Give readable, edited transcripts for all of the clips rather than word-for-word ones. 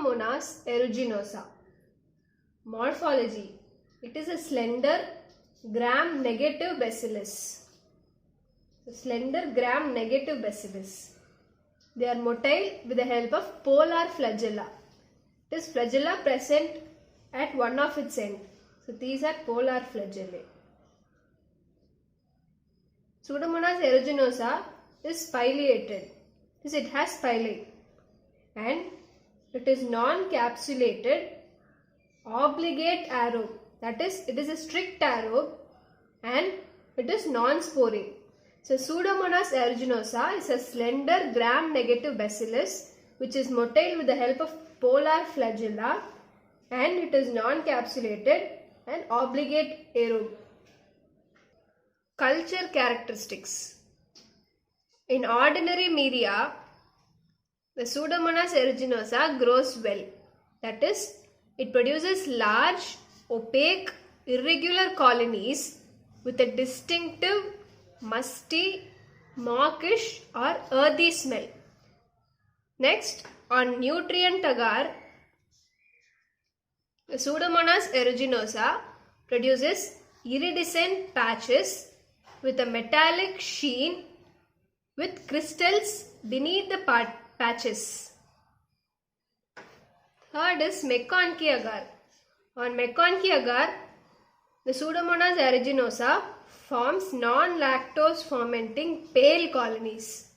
Pseudomonas aeruginosa. Morphology. It is a slender gram-negative bacillus. Slender gram-negative bacillus. They are motile with the help of polar flagella. It is flagella present at one of its ends. So these are polar flagellae. Pseudomonas aeruginosa is pileated. It has pileae and it is non-capsulated obligate aerobe. That is, it is a strict aerobe and it is non-sporing. So Pseudomonas aeruginosa is a slender gram-negative bacillus which is motile with the help of polar flagella and it is non-capsulated and obligate aerobe. Culture characteristics. In ordinary media, the Pseudomonas aeruginosa grows well. That is, it produces large, opaque, irregular colonies with a distinctive, musty, mawkish or earthy smell. Next, on nutrient agar, the Pseudomonas aeruginosa produces iridescent patches with a metallic sheen with crystals beneath the patches. Third is McConkie agar. On McConkie agar, the Pseudomonas aeruginosa forms non-lactose fermenting pale colonies.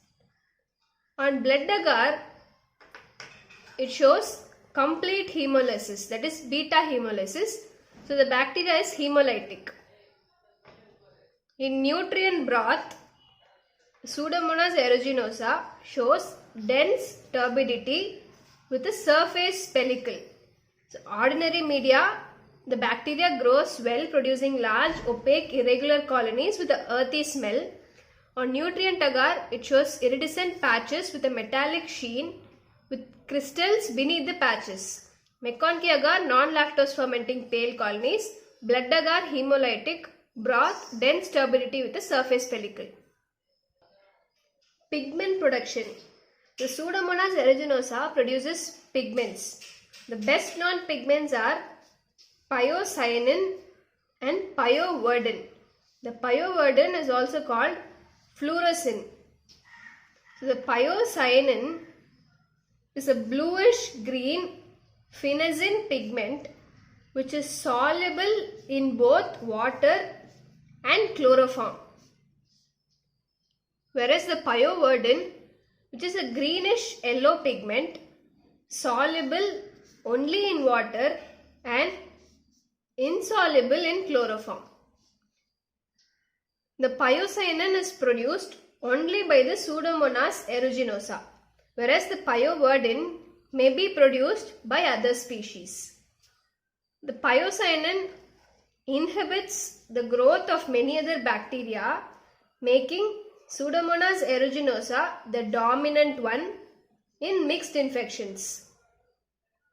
On blood agar, it shows complete hemolysis, that is beta hemolysis. So the bacteria is hemolytic. In nutrient broth, Pseudomonas aeruginosa shows dense turbidity with a surface pellicle. So ordinary media, the bacteria grows well, producing large, opaque, irregular colonies with an earthy smell. On nutrient agar, it shows iridescent patches with a metallic sheen with crystals beneath the patches. McConkie agar, non-lactose fermenting pale colonies. Blood agar, hemolytic. Broth, dense turbidity with a surface pellicle. Pigment production. The Pseudomonas aeruginosa produces pigments. The best known pigments are pyocyanin and pyoverdin. The pyoverdin is also called fluorescein. So the pyocyanin is a bluish green phenazine pigment which is soluble in both water and chloroform. Whereas the pyoverdin, which is a greenish yellow pigment, soluble only in water and insoluble in chloroform. The pyocyanin is produced only by the Pseudomonas aeruginosa, whereas the pyoverdin may be produced by other species. The pyocyanin inhibits the growth of many other bacteria, making Pseudomonas aeruginosa the dominant one in mixed infections.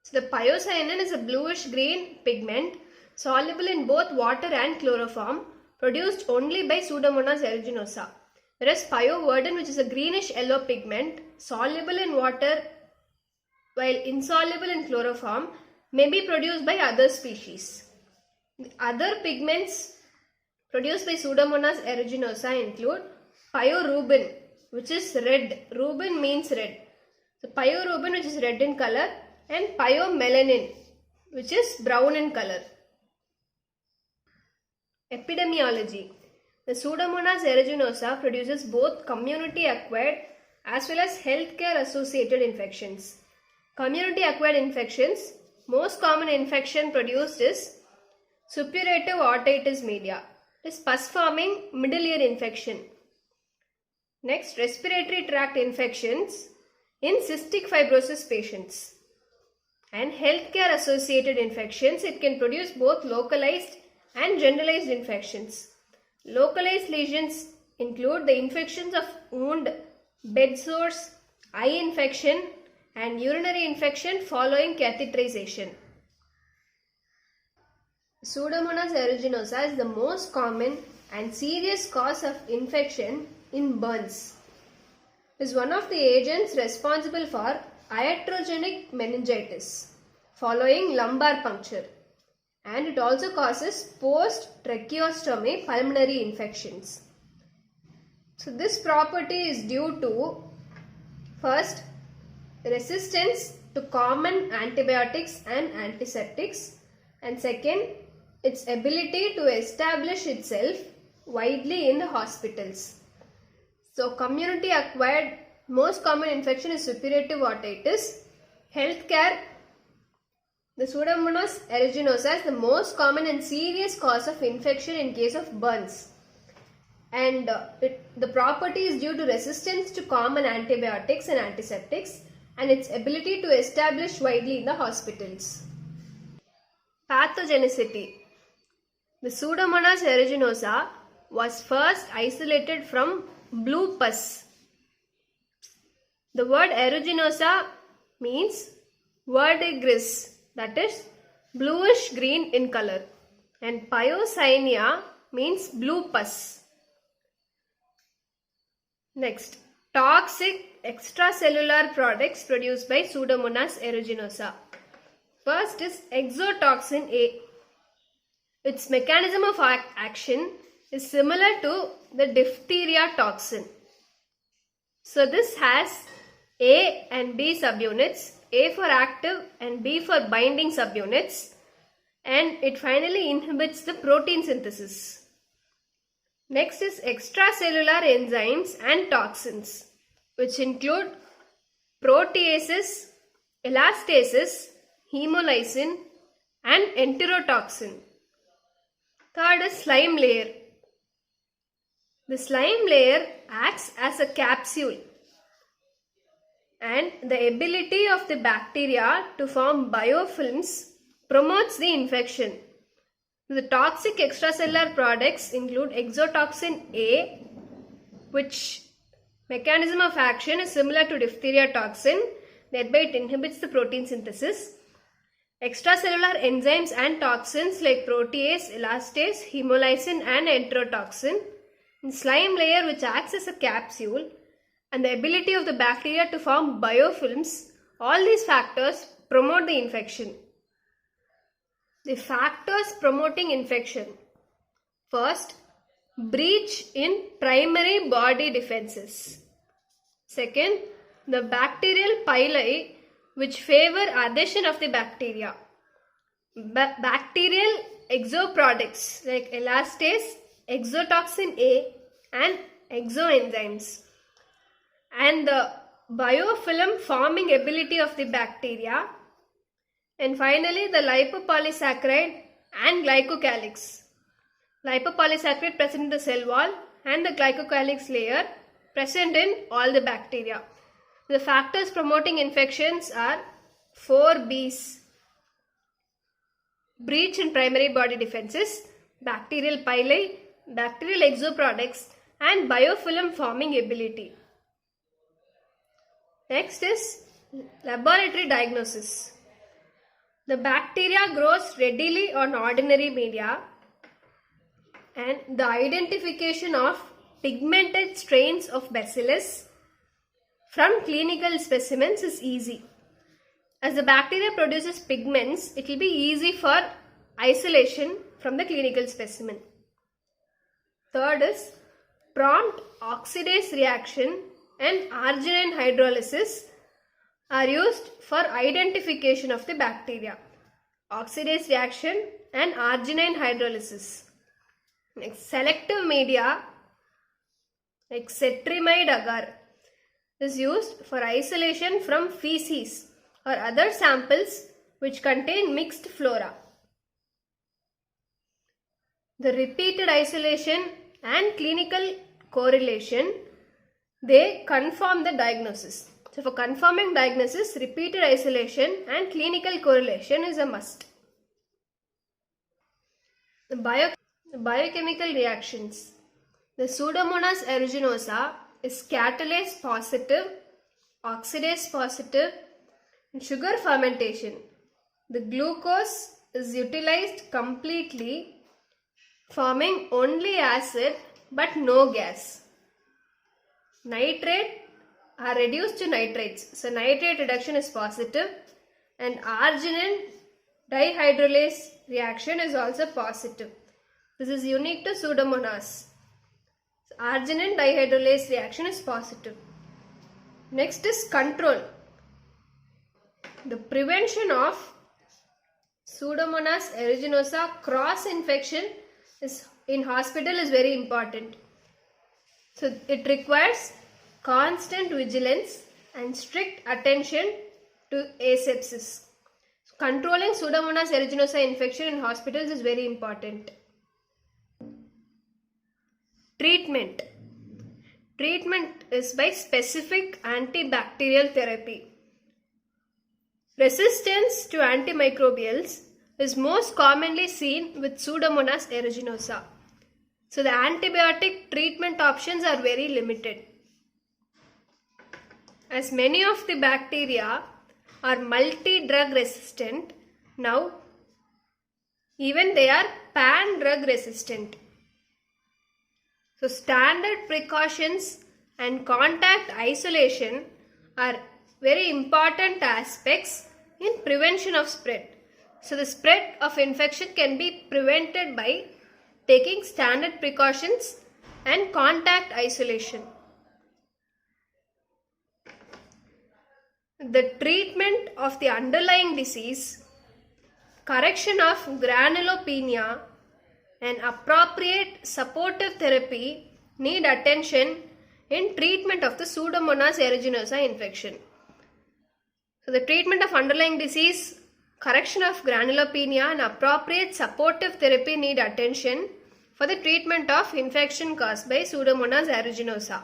So the pyocyanin is a bluish green pigment soluble in both water and chloroform, produced only by Pseudomonas aeruginosa, whereas pyoverdin, which is a greenish yellow pigment soluble in water while insoluble in chloroform, may be produced by other species. The other pigments produced by Pseudomonas aeruginosa include pyorubin, which is red. Rubin means red. So pyorubin, which is red in color, and pyomelanin, which is brown in color. Epidemiology. The Pseudomonas aeruginosa produces both community acquired as well as healthcare associated infections. Community acquired infections, most common infection produced is suppurative otitis media. It is pus forming middle ear infection. Next, respiratory tract infections in cystic fibrosis patients. And healthcare associated infections, it can produce both localized and generalized infections. Localized lesions include the infections of wound, bed sores, eye infection and urinary infection following catheterization. Pseudomonas aeruginosa is the most common and serious cause of infection in burns. It is one of the agents responsible for iatrogenic meningitis following lumbar puncture, and it also causes post-tracheostomy pulmonary infections. So this property is due to, first, resistance to common antibiotics and antiseptics, and second, its ability to establish itself widely in the hospitals. So community acquired most common infection is suppurative otitis. Healthcare, the Pseudomonas aeruginosa is the most common and serious cause of infection in case of burns. And the property is due to resistance to common antibiotics and antiseptics and its ability to establish widely in the hospitals. Pathogenicity. The Pseudomonas aeruginosa was first isolated from blue pus. The word aeruginosa means verdigris, that is bluish green in color, and pyocyania means blue pus. Next, toxic extracellular products produced by Pseudomonas aeruginosa. First is exotoxin A. Its mechanism of action is similar to the diphtheria toxin. So this has A and B subunits, A for active and B for binding subunits, and it finally inhibits the protein synthesis. Next is extracellular enzymes and toxins, which include proteases, elastases, hemolysin, and enterotoxin. Third is slime layer. The slime layer acts as a capsule, and the ability of the bacteria to form biofilms promotes the infection. The toxic extracellular products include exotoxin A, which mechanism of action is similar to diphtheria toxin, thereby it inhibits the protein synthesis. Extracellular enzymes and toxins like protease, elastase, hemolysin and enterotoxin. And slime layer, which acts as a capsule, and the ability of the bacteria to form biofilms, all these factors promote the infection. The factors promoting infection. First, breach in primary body defenses. Second, the bacterial pili which favor adhesion of the bacteria. Bacterial exoproducts like elastase, exotoxin A and exoenzymes. And the biofilm forming ability of the bacteria. And finally, the lipopolysaccharide and glycocalyx. Lipopolysaccharide present in the cell wall and the glycocalyx layer present in all the bacteria. The factors promoting infections are 4 B's. Breach in primary body defenses, bacterial pili, bacterial exoproducts and biofilm forming ability. Next is laboratory diagnosis. The bacteria grows readily on ordinary media, and the identification of pigmented strains of Bacillus from clinical specimens is easy. As the bacteria produces pigments, it will be easy for isolation from the clinical specimen. Third is prompt oxidase reaction and arginine hydrolysis are used for identification of the bacteria. Oxidase reaction and arginine hydrolysis. Next, selective media like cetrimide agar is used for isolation from feces or other samples which contain mixed flora. The repeated isolation and clinical correlation, they confirm the diagnosis. So for confirming diagnosis, repeated isolation and clinical correlation is a must. The biochemical reactions. The Pseudomonas aeruginosa is catalase positive, oxidase positive, and sugar fermentation. The glucose is utilized completely, forming only acid but no gas. Nitrate are reduced to nitrates. So nitrate reduction is positive, and arginine dihydrolase reaction is also positive. This is unique to Pseudomonas. So arginine dihydrolase reaction is positive. Next is control. The prevention of Pseudomonas aeruginosa cross infection in hospital is very important. So it requires constant vigilance and strict attention to asepsis. So controlling Pseudomonas aeruginosa infection in hospitals is very important. Treatment. Treatment is by specific antibacterial therapy. Resistance to antimicrobials is most commonly seen with Pseudomonas aeruginosa. So the antibiotic treatment options are very limited, as many of the bacteria are multi-drug resistant. Now even they are pan-drug resistant. So standard precautions and contact isolation are very important aspects in prevention of spread. So the spread of infection can be prevented by taking standard precautions and contact isolation. The treatment of the underlying disease, correction of granulopenia, and appropriate supportive therapy need attention in treatment of the Pseudomonas aeruginosa infection. So the treatment of underlying disease, correction of granulopenia, and appropriate supportive therapy need attention for the treatment of infection caused by Pseudomonas aeruginosa.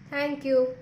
Thank you.